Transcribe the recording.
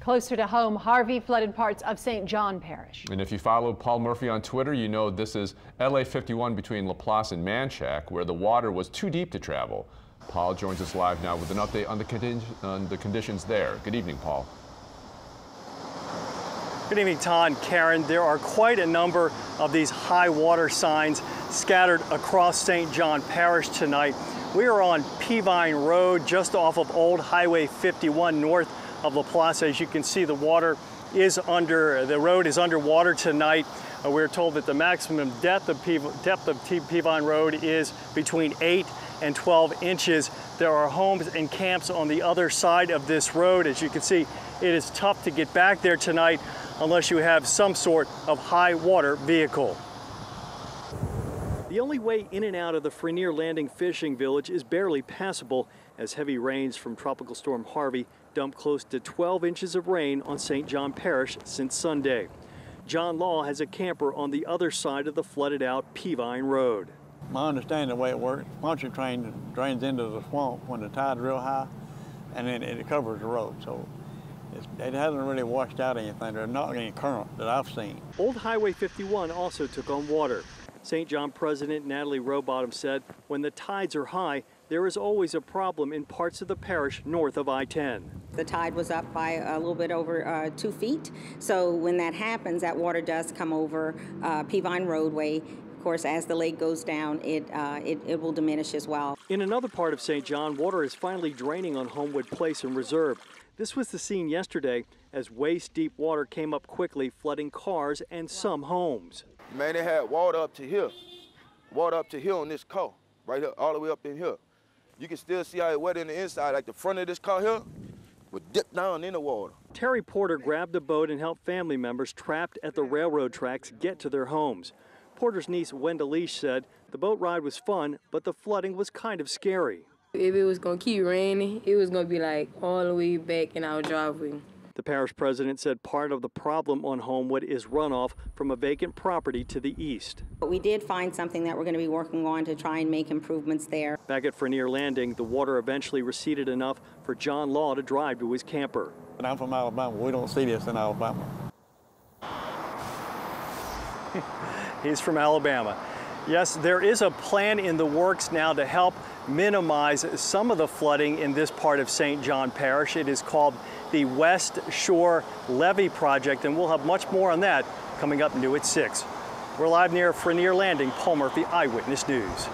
Closer to home, Harvey flooded parts of St. John Parish. And if you follow Paul Murphy on Twitter, you know this is LA 51 between LaPlace and Manchac, where the water was too deep to travel. Paul joins us live now with an update on the conditions there. Good evening, Paul. Good evening, Todd, Karen. There are quite a number of these high water signs scattered across St. John Parish tonight. We are on Peavine Road, just off of Old Highway 51 north of LaPlace. As you can see, the road is underwater tonight. We're told that the maximum depth of Peavine Road is between 8 and 12 inches. There are homes and camps on the other side of this road. As you can see, it is tough to get back there tonight unless you have some sort of high water vehicle. The only way in and out of the Frenier Landing fishing village is barely passable as heavy rains from Tropical Storm Harvey dumped close to 12 inches of rain on St. John Parish since Sunday. John Law has a camper on the other side of the flooded out Peavine Road. My understanding of the way it works, launcher train drains into the swamp when the tide's real high, and then it covers the road. So it hasn't really washed out anything. There's not any current that I've seen. Old Highway 51 also took on water. St. John President Natalie Rowbottom said when the tides are high, there is always a problem in parts of the parish north of I-10. The tide was up by a little bit over 2 feet. So when that happens, that water does come over Peavine Roadway. Of course, as the lake goes down, it will diminish as well. In another part of St. John, water is finally draining on Homewood Place and Reserve. This was the scene yesterday as waist-deep water came up quickly, flooding cars and some homes. Man, they had water up to here on this car, right here, all the way up in here. You can still see how it wet in the inside, like the front of this car here would dip down in the water. Terry Porter grabbed a boat and helped family members trapped at the railroad tracks get to their homes. Porter's niece, Wenda Leash, said the boat ride was fun, but the flooding was kind of scary. If it was going to keep raining, it was going to be like all the way back in our driveway. The parish president said part of the problem on Homewood is runoff from a vacant property to the east. But we did find something that we're going to be working on to try and make improvements there. Back at Frenier Landing, the water eventually receded enough for John Law to drive to his camper. And I'm from Alabama. We don't see this in Alabama. He's from Alabama. Yes, there is a plan in the works now to help minimize some of the flooding in this part of St. John Parish. It is called the West Shore Levee Project, and we'll have much more on that coming up new at 6. We're live near Frenier Landing. Paul Murphy, Eyewitness News.